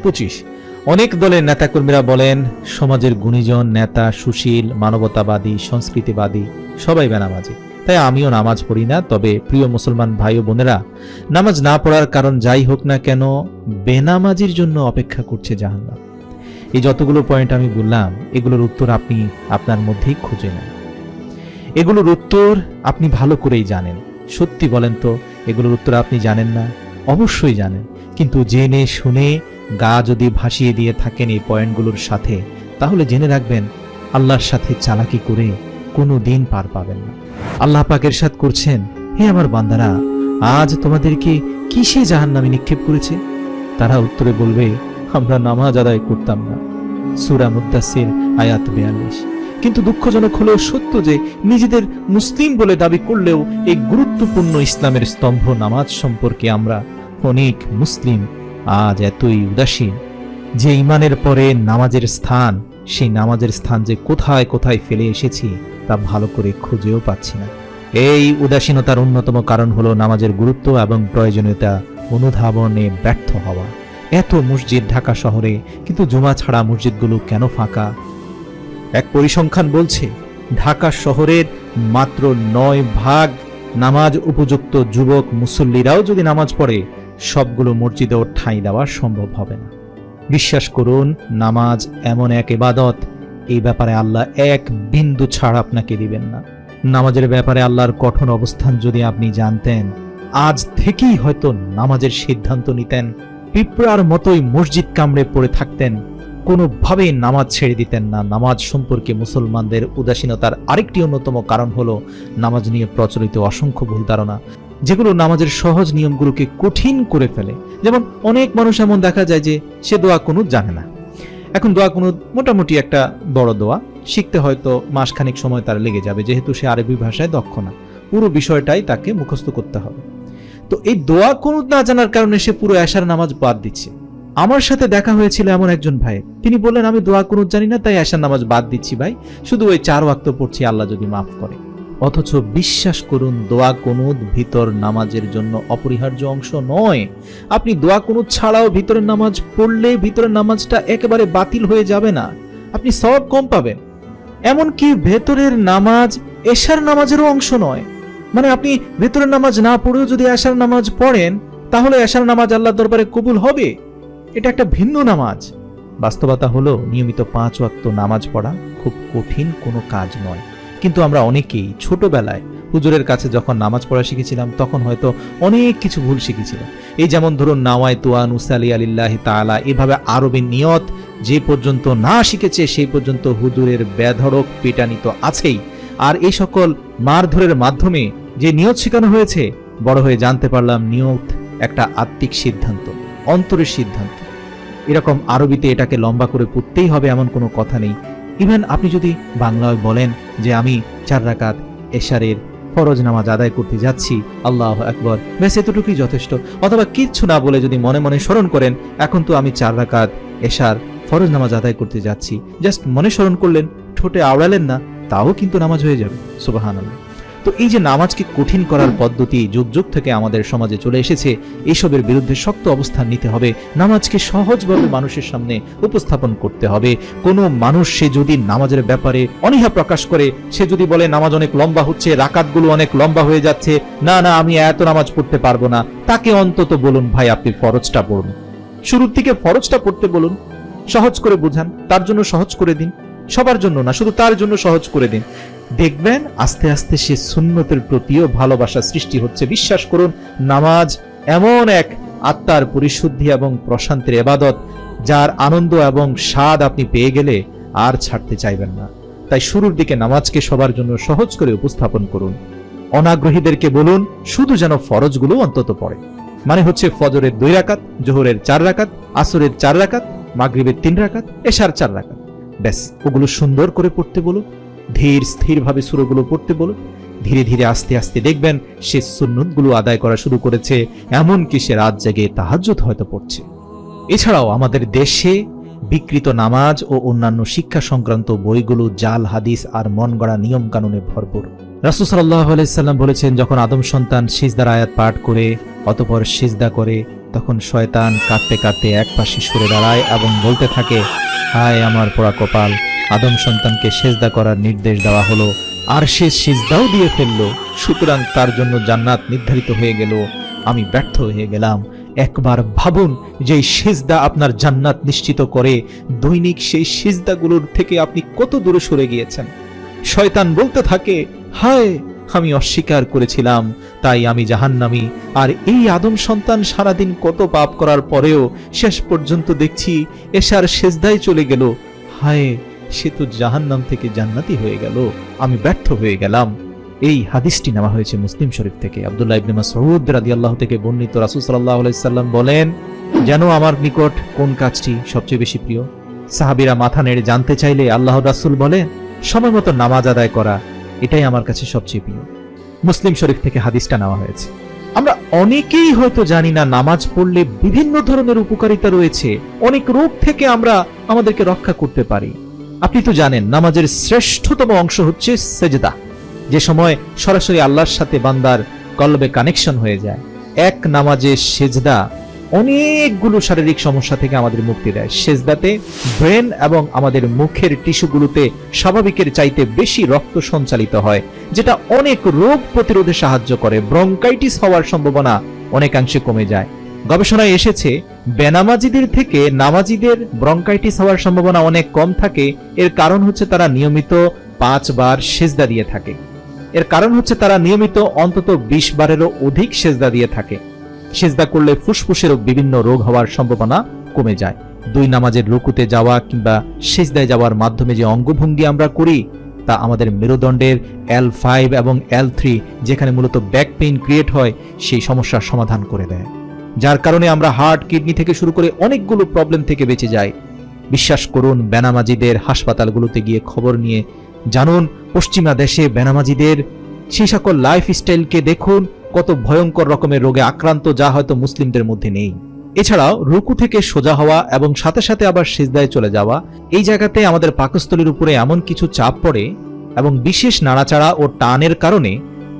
25, অনেক দলের নেতাকর্মীরা বলেন সমাজের গুণীজন নেতা সুশীল মানবতাবাদী সংস্কৃতিবাদী সবাই বেনামাজি, তাই আমিও নামাজ পড়ি না, তবে প্রিয় মুসলমান ভাই ও বোনেরা, নামাজ না পড়ার কারণ যাই হোক না কেন বেনামাজির জন্য অপেক্ষা করছে জাহান্নাম। এই যতগুলো পয়েন্ট আমি বললাম এগুলোর উত্তর আপনি আপনার মধ্যেই খুঁজে নেন, এগুলোর উত্তর আপনি ভালো করেই জানেন। সত্যি বলেন তো এগুলোর উত্তর আপনি জানেন না? অবশ্যই জানেন, কিন্তু জেনে শুনে গা যদি ভাসিয়ে দিয়ে থাকেন এই পয়েন্টগুলোর সাথে, তাহলে জেনে রাখবেন আল্লাহর সাথে চালাকি করে কোনো দিন পার পাবেন না। আল্লাহ পাক ইরশাদ করছেন, হে আমার বান্দারা, আজ তোমাদেরকে কিসে জাহান্নামে নিক্ষেপ করেছে? তারা উত্তরে বলবে, আমরা নামাজ আদায় করতাম না। সূরা মুদ্দাসসির আয়াত 42। কিন্তু দুঃখজনক হলেও সত্য যে নিজেদের মুসলিম বলে দাবি করলেও এই গুরুত্বপূর্ণ ইসলামের স্তম্ভ নামাজ সম্পর্কে আমরা অনেক মুসলিম আজ এতই উদাসীন যে ঈমানের পরে নামাজের স্থান, সেই নামাজের স্থান যে কোথায় কোথায় ফেলে এসেছি তা ভালো করে খুঁজেও পাচ্ছি না। এই উদাসীনতার অন্যতম কারণ হলো নামাজের গুরুত্ব এবং প্রয়োজনীয়তা অনুধাবনে ব্যর্থ হওয়া। এত মসজিদ ঢাকা শহরে, কিন্তু জুমা ছাড়া মসজিদগুলো কেন ফাঁকা? এক পরিসংখ্যান বলছে ঢাকা শহরের মাত্র 9% নামাজ উপযুক্ত যুবক মুসল্লিরাও যদি নামাজ পড়ে, সবগুলো মসজিদেও ঠাঁই দেওয়া সম্ভব হবে না। বিশ্বাস করুন, নামাজ এমন এক ইবাদত, এই ব্যাপারে আল্লাহ এক বিন্দু ছাড় আপনাকে দিবেন না। নামাজের ব্যাপারে আল্লাহর কঠোর অবস্থান যদি আপনি জানতেন, আজ থেকেই হয়তো নামাজের সিদ্ধান্ত নিতেন, পিঁপড়ার মতোই মসজিদ কামড়ে পড়ে থাকতেন, কোনোভাবেই নামাজ ছেড়ে দিতেন না। নামাজ সম্পর্কে মুসলমানদের উদাসীনতার আরেকটি অন্যতম কারণ হলো নামাজ নিয়ে প্রচলিত অসংখ্য ভুল ধারণা, যেগুলো নামাজের সহজ নিয়মগুলোকে কঠিন করে ফেলে। যেমন অনেক মানুষ এমন দেখা যায় যে সে দোয়া কুনুত জানে না। এখন দোয়া কুনুত মোটামুটি একটা বড় দোয়া, শিখতে হয়তো মাসখানেক সময় তার লেগে যাবে, যেহেতু সে আরবি ভাষায় দক্ষ না, পুরো বিষয়টাই তাকে মুখস্থ করতে হবে। তো এই দোয়া কুনুত না জানার কারণে সে পুরো এশার নামাজ বাদ দিচ্ছে। আমার সাথে দেখা হয়েছিল এমন একজন ভাই, তিনি বললেন আমি দোয়া কুনুত জানি না, তাই এশার নামাজ বাদ দিচ্ছি ভাই, শুধু ওই 4 ওয়াক্ত পড়ছি, আল্লাহ যদি মাফ করে। অথচ বিশ্বাস করুন, দোয়া কুনুত ভিতর নামাজের জন্য অপরিহার্য অংশ নয়। আপনি দোয়া কুনুত ছাড়াও ভিতরের নামাজ পড়লে ভিতরের নামাজটা একেবারে বাতিল হয়ে যাবে না, আপনি সওয়াব কম পাবেন। এমনকি ভেতরের নামাজ এশার নামাজেরও অংশ নয়। মানে আপনি ভেতরের নামাজ না পড়েও যদি এশার নামাজ পড়েন, তাহলে এশার নামাজ আল্লাহর দরবারে কবুল হবে। এটা একটা ভিন্ন নামাজ। বাস্তবতা হলো নিয়মিত 5 ওয়াক্ত নামাজ পড়া খুব কঠিন কোনো কাজ নয়, কিন্তু আমরা অনেকেই ছোটবেলায় হুজুরের কাছে যখন নামাজ পড়া শিখেছিলাম তখন হয়তো অনেক কিছু ভুল শিখেছিলাম। এই যেমন ধরুন নাওয়াইতু আন উসাল্লি আলিল্লাহি তাআলা, এভাবে আরবি নিয়ত যে পর্যন্ত না শিখেছে সেই পর্যন্ত হুজুরের বেধড়ক পিটানি তো আছেই। আর এই সকল মারধরের মাধ্যমে যে নিয়ত শেখানো হয়েছে, বড় হয়ে জানতে পারলাম নিয়ত একটা আত্মিক সিদ্ধান্ত, অন্তরের সিদ্ধান্ত। এরকম আরবিতে এটাকে লম্বা করে পড়তেই হবে এমন কোনো কথা নেই। ইভেন আপনি যদি বাংলায় বলেন যে আমি 4 রাকাত এশারের ফরজ নামাজ আদায় করতে যাচ্ছি, আল্লাহু আকবার, ব্যাস এতটুকুই যথেষ্ট। অথবা কিচ্ছু না বলে যদি মনে মনে স্মরণ করেন এখন তো আমি 4 রাকাত এশার ফরজ নামাজ আদায় করতে যাচ্ছি, জাস্ট মনে স্মরণ করলেন, ঠোঁটে আওড়ালেন না, তাও কিন্তু নামাজ হয়ে যাবে। সুবহানাল্লাহ। তো এই যে নামাজকে কঠিন করার পদ্ধতি যুগ যুগ থেকে আমাদের সমাজে চলে এসেছে, এইসবের বিরুদ্ধে শক্ত অবস্থান নিতে হবে। নামাজকে সহজভাবে মানুষের সামনে উপস্থাপন করতে হবে। কোনো মানুষ সে যদি নামাজের ব্যাপারে অনীহা প্রকাশ করে, সে যদি বলে নামাজ অনেক লম্বা হচ্ছে, রাকাতগুলো অনেক লম্বা হয়ে যাচ্ছে, না না আমি এত নামাজ পড়তে পারবো না, তাকে অন্তত বলুন ভাই আপনি ফরজটা পড়ুন, শুরুর দিকে ফরজটা পড়তে বলুন, সহজ করে বুঝান, তার জন্য সহজ করে দিন, সবার জন্য না, শুধু তার জন্য সহজ করে দিন। দেখবেন আস্তে আস্তে সে সুন্নতের প্রতিও ভালোবাসা সৃষ্টি হচ্ছে। বিশ্বাস করুন, নামাজ এমন এক আত্মার পরিশুদ্ধি এবং প্রশান্তির ইবাদত, যার আনন্দ এবং স্বাদ আপনি পেয়ে গেলে আর ছাড়তে চাইবেন না। তাই শুরুর দিকে নামাজকে সবার জন্য সহজ করে উপস্থাপন করুন। অনাগ্রহীদেরকে বলুন শুধু যেন ফরজগুলো অন্তত পড়ে, মানে হচ্ছে ফজরের 2 রাকাত, জোহরের 4 রাকাত, আসরের 4 রাকাত, মাগরিবের 3 রাকাত, এশার 4 রাকাত, ব্যাস ওগুলো সুন্দর করে পড়তে বলুন। ধীর স্থিরভাবে সূরাগুলো পড়তে বলুন। ধীরে ধীরে আস্তে আস্তে দেখবেন সে সুন্নতগুলো আদায় করা শুরু করেছে, এমনকি সে রাত জেগে তাহাজ্জুদ হয়তো পড়ছে। এছাড়াও আমাদের দেশে বিকৃত নামাজ ও অন্যান্য শিক্ষা সংক্রান্ত বইগুলো জাল হাদিস আর মন গড়া নিয়ম কানুনে ভরপুর। রাসূল সাল্লাল্লাহু আলাইহি সাল্লাম বলেছেন, যখন আদম সন্তান সিজদার আয়াত পাঠ করে অতঃপর সিজদা করে, তখন শয়তান কাঁদতে কাঁদতে এক পাশে সরে দাঁড়ায় এবং বলতে থাকে, হায় আমার পোড়া কপাল, আদম সন্তানকে সিজদা করার নির্দেশ দেওয়া হলো আর সে সিজদাও দিয়ে ফেললো, সুতরাং তার জন্য জান্নাত নির্ধারিত হয়ে গেল, আমি ব্যর্থ হয়ে গেলাম। একবার ভাবুন, যে সিজদা আপনার জান্নাত নিশ্চিত করে, দৈনিক সেই সিজদাগুলোর থেকে আপনি কত দূরে সরে গিয়েছেন। শয়তান বলতে থাকে, হায় আমি অস্বীকার করেছিলাম, তাই আমি জাহান্নামী। আর এই আদম সন্তান সারাদিন কত পাপ করার পরেও শেষ পর্যন্ত দেখছি এশার সিজদায় চলে গেল, হায় সে তো জাহান্নাম থেকে জান্নাতি হয়ে গেল, আমি ব্যর্থ হয়ে গেলাম। এই হাদিসটি নেওয়া হয়েছে মুসলিম শরীফ থেকে। আব্দুল্লাহ ইবনে মাসউদ রাদিয়াল্লাহু থেকে বর্ণিত। রাসূল সাল্লাল্লাহু আলাইহি সাল্লাম বলেন, জানো আমার নিকট কোন কাজটি সবচেয়ে বেশি প্রিয়? সাহাবীরা মাথা নেড়ে জানতে চাইলে আল্লাহর রাসূল বলেন, সময় মতো নামাজ আদায় করা, এটাই আমার কাছে সবচেয়ে প্রিয়। মুসলিম শরীফ থেকে হাদিসটা নেওয়া হয়েছে। আমরা অনেকেই হয়তো জানি না নামাজ পড়লে বিভিন্ন ধরনের উপকারিতা রয়েছে, অনেক রোগ থেকে আমরা আমাদেরকে রক্ষা করতে পারি। আপনি তো জানেন নামাজের শ্রেষ্ঠতম অংশ হচ্ছে সেজদা, যে সময় সরাসরি আল্লাহর সাথে বান্দার কলবে কানেকশন হয়ে যায়। এক নামাজে সেজদা অনেকগুলো শারীরিক সমস্যা থেকে আমাদের মুক্তি দেয়। সেজদাতে ব্রেন এবং আমাদের মুখের টিস্যুগুলোতে স্বাভাবিকের চাইতে বেশি রক্ত সঞ্চালিত হয়, যেটা অনেক রোগ প্রতিরোধে সাহায্য করে। ব্রঙ্কাইটিস হওয়ার সম্ভাবনা অনেকাংশে কমে যায়। গবেষণায় এসেছে বেনামাজিদের থেকে নামাজিদের ব্রঙ্কাইটিস হওয়ার সম্ভাবনা অনেক কম থাকে। এর কারণ হচ্ছে তারা নিয়মিত 5 বার সেজদা দিয়ে থাকে। এর কারণ হচ্ছে তারা নিয়মিত অন্তত 20 বারেরও অধিক সেজদা দিয়ে থাকে। সেজদা করলে ফুসফুসেরও বিভিন্ন রোগ হওয়ার সম্ভাবনা কমে যায়। 2 নামাজের রুকুতে যাওয়া কিংবা সেজদায় যাওয়ার মাধ্যমে যে অঙ্গভঙ্গি আমরা করি, তা আমাদের মেরুদণ্ডের L5 এবং L3, যেখানে মূলত ব্যাক পেইন ক্রিয়েট হয়, সেই সমস্যার সমাধান করে দেয়, যার কারণে আমরা হার্ট, কিডনি থেকে শুরু করে অনেকগুলো প্রবলেম থেকে বেঁচে যাই। বিশ্বাস করুন, বেনামাজিদের হাসপাতালগুলোতে গিয়ে খবর নিয়ে জানুন, পশ্চিমা দেশে বেনামাজিদের সেই সকল লাইফস্টাইলকে দেখুন, কত ভয়ঙ্কর রকমের রোগে আক্রান্ত, যা হয়তো মুসলিমদের মধ্যে নেই। এছাড়াও রুকু থেকে সোজা হওয়া এবং সাথে সাথে আবার সিজদায় চলে যাওয়া, এই জায়গাতে আমাদের পাকস্থলীর উপরে এমন কিছু চাপ পড়ে এবং বিশেষ নাড়াচাড়া ও টানের কারণে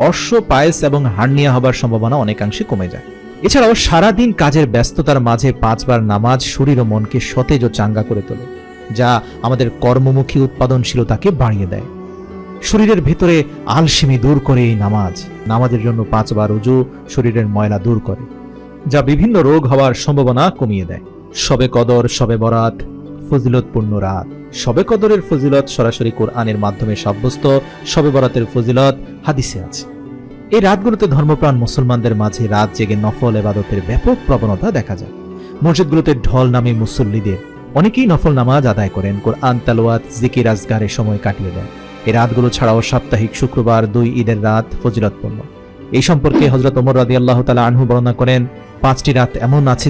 অশ্ব পায়েস এবং হার্নিয়া হবার সম্ভাবনা অনেকাংশে কমে যায়। এছাড়াও সারাদিন কাজের ব্যস্ততার মাঝে 5 বার নামাজ শরীর ও মনকে সতেজ ও চাঙ্গা করে তোলে, যা আমাদের কর্মমুখী উৎপাদনশীলতাকে বাড়িয়ে দেয়। শরীরের ভেতরে আলসেমি দূর করে এই নামাজের জন্য 5 বার উজু শরীরের ময়লা দূর করে, যা বিভিন্ন রোগ হওয়ার সম্ভাবনা কমিয়ে দেয়। শবে কদর, শবে বরাত ফজিলতপূর্ণ রাত। শবে কদরের ফজিলত সরাসরি কোরআনের মাধ্যমে সাব্যস্ত, শবে বরাতের ফজিলত হাদিসে আছে। এই রাতগুলোতে ধর্মপ্রাণ মুসলমানদের মাঝে রাত জেগে নফল ইবাদতের ব্যাপক প্রবণতা দেখা যায়। মসজিদগুলোতে ঢল নামে মুসল্লিদের অনেকেই নফল নামাজ আদায় করেন, কোরআন তেলাওয়াত, জিকির আজগারে সময় কাটিয়ে দেন। এই রাতগুলো ছাড়াও সাপ্তাহিক শুক্রবার, 2 ঈদের রাত ফজিলতপূর্ণ। এই সম্পর্কে হযরত ওমর রাদিয়াল্লাহু তাআলা আনহু বর্ণনা করেন, 5টি রাত এমন আছে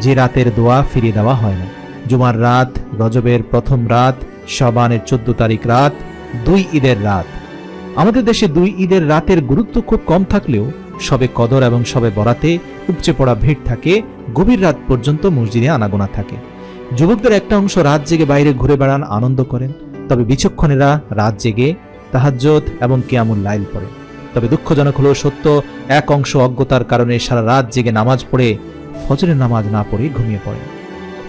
যে রাতের দোয়া ফিরিয়ে দেওয়া হয় না। জুমার রাত, রজবের প্রথম রাত, শাবানের 14 তারিখ রাত, 2 ঈদের রাত। আমাদের দেশে 2 ঈদের রাতের গুরুত্ব খুব কম থাকলেও শবে কদর এবং শবে বরাতে উপচে পড়া ভিড় থাকে, গভীর রাত পর্যন্ত মসজিদে আনাগোনা থাকে। যুবকদের একটা অংশ রাত জেগে বাইরে ঘুরে বেড়ান, আনন্দ করেন, তবে বিচক্ষণেরা রাত জেগে তাহাজ্জুদ এবং কিয়ামুল লাইল পড়ে। তবে দুঃখজনক হলেও সত্য, এক অংশ অজ্ঞতার কারণে সারা রাত জেগে নামাজ পড়ে ফজরের নামাজ না পড়ে ঘুমিয়ে পড়ে।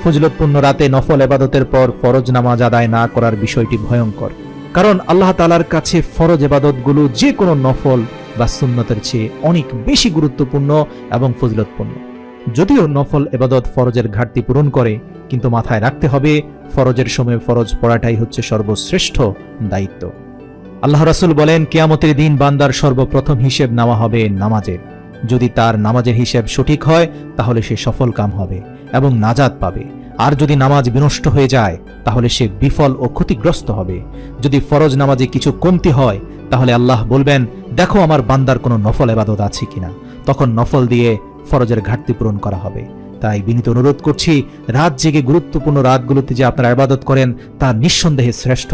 ফজিলতপূর্ণ রাতে নফল ইবাদতের পর ফরজ নামাজ আদায় না করার বিষয়টি ভয়ঙ্কর, কারণ আল্লাহ তাআলার কাছে ফরজ ইবাদতগুলো যে কোনো নফল বা সুন্নতের চেয়ে অনেক বেশি গুরুত্বপূর্ণ এবং ফজিলতপূর্ণ। যদিও নফল ইবাদত ফরজের ঘাটতি পূরণ করে, কিন্তু মাথায় রাখতে হবে ফরজের সময় ফরজ পড়াটাই হচ্ছে সর্বশ্রেষ্ঠ দায়িত্ব। আল্লাহ রাসূল বলেন, কিয়ামতের দিন বান্দার সর্বপ্রথম হিসেব নেওয়া হবে নামাজের। যদি তার নামাজের হিসেব সঠিক হয় তাহলে সে সফল কাম হবে এবং নাজাত পাবে, আর যদি নামাজ বিনষ্ট হয়ে যায় তাহলে সে বিফল ও ক্ষতিগ্রস্ত হবে। যদি ফরজ নামাজে কিছু কমতি হয় তাহলে আল্লাহ বলবেন, দেখো আমার বান্দার কোনো নফল ইবাদত আছে কিনা, তখন নফল দিয়ে ফরজের ঘাটতি পূরণ করা হবে। তাই বিনীত অনুরোধ করছি, রাত জেগে গুরুত্বপূর্ণ রাতগুলোতে যে আপনারা ইবাদত করেন তা নিঃসন্দেহে শ্রেষ্ঠ।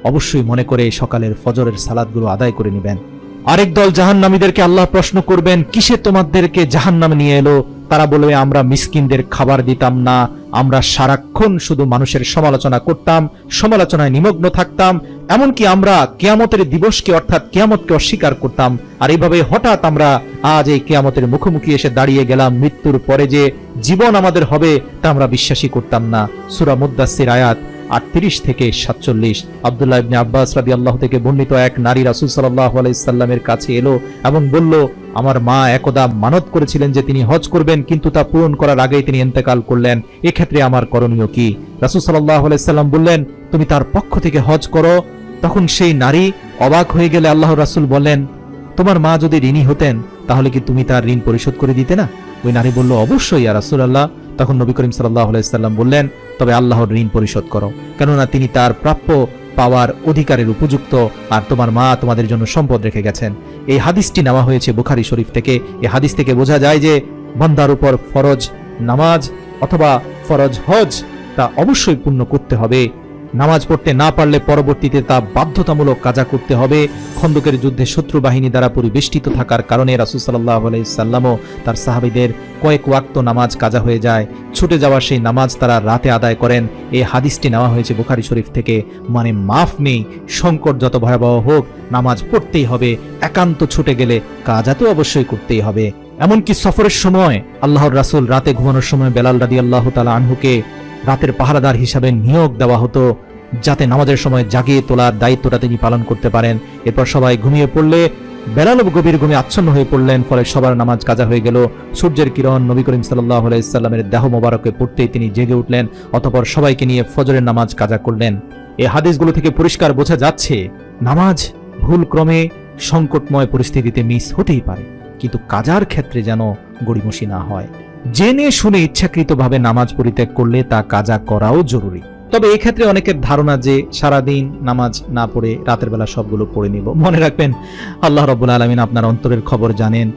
অবশ্যই মনে করে সকালের ফজরের সালাতগুলো আদায় করে নেবেন। আরেক দল জাহান্নামীদেরকে আল্লাহ প্রশ্ন করবেন, কিসে তোমাদেরকে জাহান্নামে নিয়ে এলো? তারা বলবে, আমরা মিসকিনদের খাবার দিতাম না, আমরা সারাক্ষণ শুধু মানুষের সমালোচনা করতাম, সমালোচনায় নিমগ্ন থাকতাম, এমনকি আমরা কিয়ামতের দিবসকে অর্থাৎ কিয়ামতকে অস্বীকার করতাম। আর এইভাবে হঠাৎ আমরা আজ এই কিয়ামতের মুখোমুখি এসে দাঁড়িয়ে গেলাম। মৃত্যুর পরে যে জীবন আমাদের হবে তা আমরা বিশ্বাসই করতাম না। সূরা মুদ্দাসসির আয়াত 38 থেকে 47। আব্দুল্লাহ ইবনে আব্বাস রাদিয়াল্লাহু থেকে বর্ণিত, এক নারী রাসূল সাল্লাল্লাহু আলাইহি সাল্লামের কাছে এলো এবং বলল, আমার মা একদা মানত করেছিলেন যে তিনি হজ করবেন, কিন্তু তা পূরণ করার আগেই তিনি ইন্তেকাল করলেন। এক্ষেত্রে আমার করণীয় কি? রাসূল সাল্লাল্লাহু আলাইহি সাল্লাম বললেন, তুমি তার পক্ষ থেকে হজ করো। তখন সেই নারী অবাক হয়ে গেলে আল্লাহর রাসূল বললেন, তোমার মা যদি ঋণী হতেন তাহলে কি তুমি তার ঋণ পরিশোধ করে দিতে না? ওই নারী বলল, অবশ্যই ইয়া রাসূলুল্লাহ। তখন নবী করিম সাল্লাল্লাহু আলাইহি সাল্লাম বললেন, তবে আল্লাহর ঋণ পরিশোধ করো, কেননা তিনি তার প্রাপ্য পাওয়ার অধিকারের উপযুক্ত, আর তোমার মা তোমাদের জন্য সম্পদ রেখে গেছেন। এই হাদিসটি নেওয়া হয়েছে বুখারী শরীফ থেকে। এই হাদিস থেকে বোঝা যায় যে বান্দার উপর ফরজ নামাজ অথবা ফরজ হজ তা অবশ্যই পূর্ণ করতে হবে। নামাজ পড়তে না পারলে পরবর্তীতে তা বাধ্যতামূলক কাজা করতে হবে। খন্দকের যুদ্ধে শত্রু বাহিনী দ্বারা পরিবেষ্টিত থাকার কারণে রাসূল সাল্লাল্লাহু আলাইহি সাল্লামও তার সাহাবীদের কয়েক ওয়াক্ত নামাজ কাজা হয়ে যায়। ছুটে যাওয়া সেই নামাজ তারা রাতে আদায় করেন। এই হাদিসটি নেওয়া হয়েছে বুখারী শরীফ থেকে। মানে মাফ নেই, সংকট যত ভয়াবহ হোক নামাজ পড়তেই হবে। একান্ত ছুটে গেলে কাজা তো অবশ্যই করতেই হবে। এমনকি সফরের সময় আল্লাহর রাসূল রাতে ঘুমানোর সময় বেলাল রাদিয়াল্লাহু তাআলা আনহুকে রাতের পাহারাদার হিসাবে নিয়োগ দেওয়া হতো, যাতে নামাজের সময় জাগিয়ে তোলার দায়িত্বটা তিনি পালন করতে পারেন। এরপর সবাই ঘুমিয়ে পড়লে বেলালও গভীর ঘুমে আচ্ছন্ন হয়ে পড়লেন। ফলে সবার নামাজ কাজা হয়ে গেল। সূর্যের কিরণ নবী করিম সাল্লাল্লাহু আলাইহি সাল্লামের দেহ মোবারকে পড়তেই তিনি জেগে উঠলেন। অতঃপর সবাইকে নিয়ে ফজরের নামাজ কাজা করলেন। এই হাদিসগুলো থেকে পরিষ্কার বোঝা যাচ্ছে, নামাজ ভুল ক্রমে সংকটময় পরিস্থিতিতে মিস হতেই পারে, কিন্তু কাজার ক্ষেত্রে যেন গড়িমসি না হয়। জেনে শুনে ইচ্ছাকৃতভাবে নামাজ পরিত্যাগ করলে তা কাজা করাও জরুরি। তবে এই ক্ষেত্রে অনেকের ধারণা যে সারাদিন নামাজ না পড়ে রাতের বেলা সবগুলো পড়ে নিব। মনে রাখবেন, আল্লাহ রাব্বুল আলামিন আপনার অন্তরের খবর জানেন।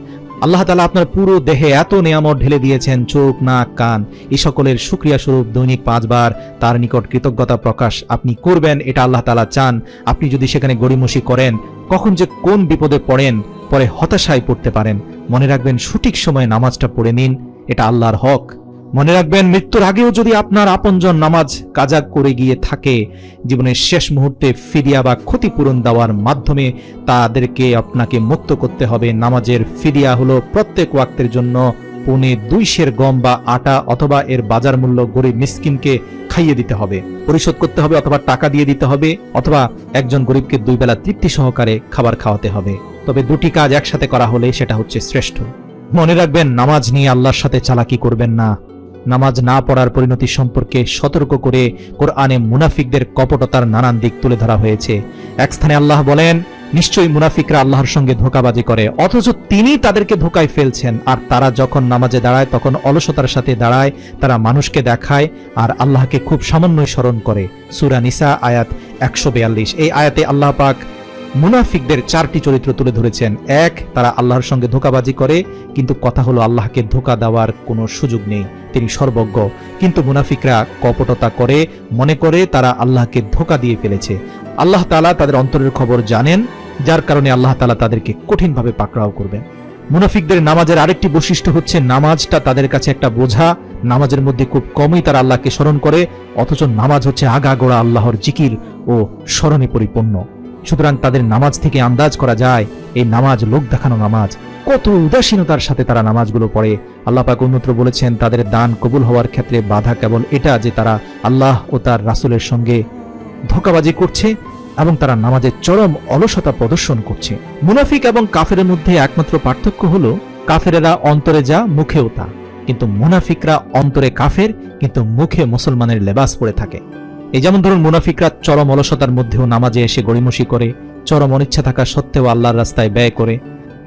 আল্লাহ তাআলা আপনার পুরো দেহে এত নিয়ামত ঢেলে দিয়েছেন, চোখ, নাক, কান, এই সকলের শুকরিয়া স্বরূপ দৈনিক 5 বার তার নিকট কৃতজ্ঞতা প্রকাশ আপনি করবেন। এটা আল্লাহ তাআলা চান। আপনি যদি সেখানে গড়িমসি করেন, কখন যে কোন বিপদে পড়েন, পরে হতাশায় পড়তে পারেন। মনে রাখবেন, সঠিক সময়ে নামাজটা পড়ে নিন, এটা আল্লাহর হক। মনে রাখবেন, মৃত্যুর আগেও যদি আপনার আপনজন নামাজ কাজা করে গিয়ে থাকে, জীবনের শেষ মুহূর্তে ফিদিয়া বা ক্ষতিপূরণ দেওয়ার মাধ্যমে তাদেরকে আপনাকে মুক্ত করতে হবে। নামাজের ফিদিয়া হলো প্রত্যেক ওয়াক্তের জন্য 2.25 সের গম বা আটা অথবা এর বাজার মূল্য গরিব মিসকিনকে খাইয়ে দিতে হবে, পরিশোধ করতে হবে, অথবা টাকা দিয়ে দিতে হবে, অথবা একজন গরিবকে 2 বেলা তৃপ্তি সহকারে খাবার খাওয়াতে হবে। তবে দুটি কাজ একসাথে করা হলে সেটা হচ্ছে শ্রেষ্ঠ। মনে রাখবেন, নামাজ নিয়ে আল্লাহর সাথে চালাকি করবেন না। নামাজ না পড়ার পরিণতি সম্পর্কে সতর্ক করে কোরআনে মুনাফিকদের কপটতার নানান দিক তুলে ধরা হয়েছে। এক স্থানে আল্লাহ বলেন, নিশ্চয়ই মুনাফিকরা আল্লাহর সঙ্গে ধোঁকাবাজি করে, অথচ তিনি তাদেরকে ধোঁকায় ফেলছেন। আর তারা যখন নামাজে দাঁড়ায় তখন অলসতার সাথে দাঁড়ায়, তারা মানুষকে দেখায় আর আল্লাহকে খুব সামান্যই স্মরণ করে। সূরা নিসা আয়াত 142। এই আয়াতে আল্লাহ পাক মুনাফিকদের 4টি চরিত্র তুলে ধরেছেন। এক, তারা আল্লাহর সঙ্গে ধোঁকাবাজি করে, কিন্তু কথা হলো আল্লাহকে ধোঁকা দেওয়ার কোনো সুযোগ নেই, তিনি সর্বজ্ঞ। কিন্তু মুনাফিকরা কপটতা করে, মনে করে তারা আল্লাহকে ধোঁকা দিয়ে ফেলেছে। আল্লাহ তাআলা তাদের অন্তরের খবর জানেন, যার কারণে আল্লাহ তাআলা তাদেরকে কঠিনভাবে পাকড়াও করবেন। মুনাফিকদের নামাজের আরেকটি বৈশিষ্ট্য হচ্ছে, নামাজটা তাদের কাছে একটা বোঝা। নামাজের মধ্যে খুব কমই তারা আল্লাহকে স্মরণ করে, অথচ নামাজ হচ্ছে আগাগোড়া আল্লাহর জিকির ও স্মরণে পরিপূর্ণ। সুতরাং তাদের নামাজ থেকে আন্দাজ করা যায় এই নামাজ লোক দেখানো নামাজ। কত উদাসীনতার সাথে তারা নামাজগুলো পড়ে। আল্লাহ পাক অন্যত্র বলেছেন, তাদের দান কবুল হওয়ার ক্ষেত্রে বাধা কেবল এটা যে তারা আল্লাহ ও তার রাসূলের সঙ্গে ধোঁকাবাজি করছে এবং তারা নামাজের চরম অলসতা প্রদর্শন করছে। মুনাফিক এবং কাফেরের মধ্যে একমাত্র পার্থক্য হলো, কাফেরেরা অন্তরে যা মুখেও তা, কিন্তু মুনাফিকরা অন্তরে কাফের কিন্তু মুখে মুসলমানের লেবাস পরে থাকে। এই যেমন ধরুন, মুনাফিকরা চরম অলসতার মধ্যেও নামাজে এসে গড়িমসি করে, চরম অনিচ্ছা থাকা সত্ত্বেও আল্লাহর রাস্তায় ব্যয় করে।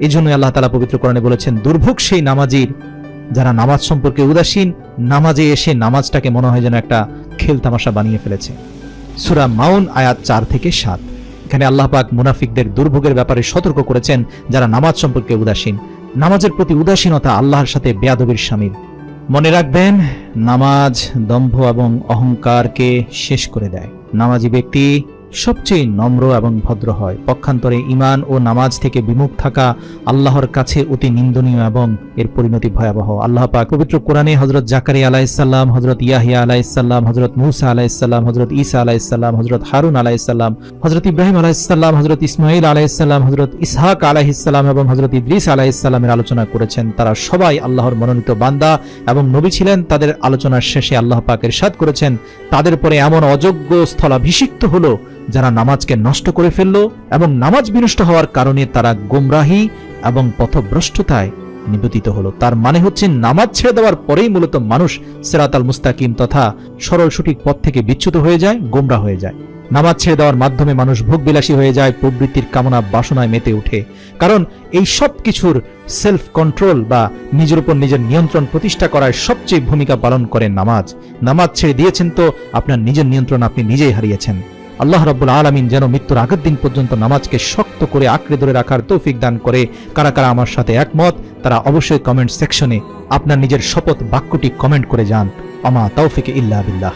এই জন্য আল্লাহ তাআলা পবিত্র কোরআনে বলেছেন, দুর্ভোগ সেই নামাজির যারা নামাজ সম্পর্কে উদাসীন, নামাজে এসে নামাজটাকে মনে হয় যেন একটা খেল তামাশা বানিয়ে ফেলেছে। সূরা মাউন আয়াত 4 থেকে 7। এখানে আল্লাহ পাক মুনাফিকদের দুর্ভোগের ব্যাপারে সতর্ক করেছেন, যারা নামাজ সম্পর্কে উদাসীন। নামাজের প্রতি উদাসীনতা আল্লাহর সাথে বেয়াদবির শামিল। মনে রাখবেন, নামাজ দম্ভ এবং অহংকারকে শেষ করে দেয়। নামাজি ব্যক্তি সবচেয়ে নম্র এবং ভদ্র হয়। পক্ষান্তরে ঈমান ও নামাজ থেকে বিমুখ থাকা আল্লাহর কাছে অতি নিন্দনীয় এবং এর পরিণতি ভয়াবহ। আল্লাহ পাক পবিত্র কোরআনে হযরত জাকারিয়া আলাইহিস সালাম, হযরত ইয়াহিয়া আলাইহিস সালাম, হযরত মূসা আলাইহিস সালাম, হযরত ঈসা আলাইহিস সালাম, হযরত হারুন আলাইহিস সালাম, হযরত ইব্রাহিম আলাইহিস সালাম, হযরত ইসমাঈল আলাইহিস সালাম, হযরত ইসহাক আলাইহিস সালাম এবং হযরত ইদ্রিস আলাইহিস সালামের আলোচনা করেছেন। তারা সবাই আল্লাহর মনোনীত বান্দা এবং নবী ছিলেন। তাদের আলোচনার শেষে আল্লাহ পাক ইরশাদ করেছেন, তাদের পরে এমন অযোগ্য স্থলাভিষিক্ত হলো যারা নামাজকে নষ্ট করে ফেলল এবং নামাজ বিনষ্ট হওয়ার কারণে তারা গোমরাহি এবং পথভ্রষ্টতায় নিবেদিত হলো। তার মানে হচ্ছে, নামাজ ছেড়ে দেওয়ার পরেই মূলত মানুষ সিরাতাল মুস্তাকিম তথা সরল সঠিক পথ থেকে বিচ্যুত হয়ে যায়, গোমরা হয়ে যায়। নামাজ ছেড়ে দেওয়ার মাধ্যমে মানুষ ভোগবিলাসী হয়ে যায়, প্রবৃত্তির কামনা বাসনায় মেতে ওঠে। কারণ এই সব কিছুর সেলফ কন্ট্রোল বা নিজের উপর নিজের নিয়ন্ত্রণ প্রতিষ্ঠা করার সবচেয়ে ভূমিকা পালন করে নামাজ। নামাজ ছেড়ে দিয়েছেন তো আপনার নিজের নিয়ন্ত্রণ আপনি নিজেই হারিয়েছেন। আল্লাহ রাব্বুল আলামিন যেন মৃত্যুর আগের দিন পর্যন্ত নামাজকে শক্ত করে আঁকড়ে ধরে রাখার তৌফিক দান করে। কারা কারা আমার সাথে একমত তারা অবশ্যই কমেন্ট সেকশনে আপনার নিজের শপথ বাক্যটি কমেন্ট করে যান। আমা তাওফিক ইল্লা বিল্লাহ।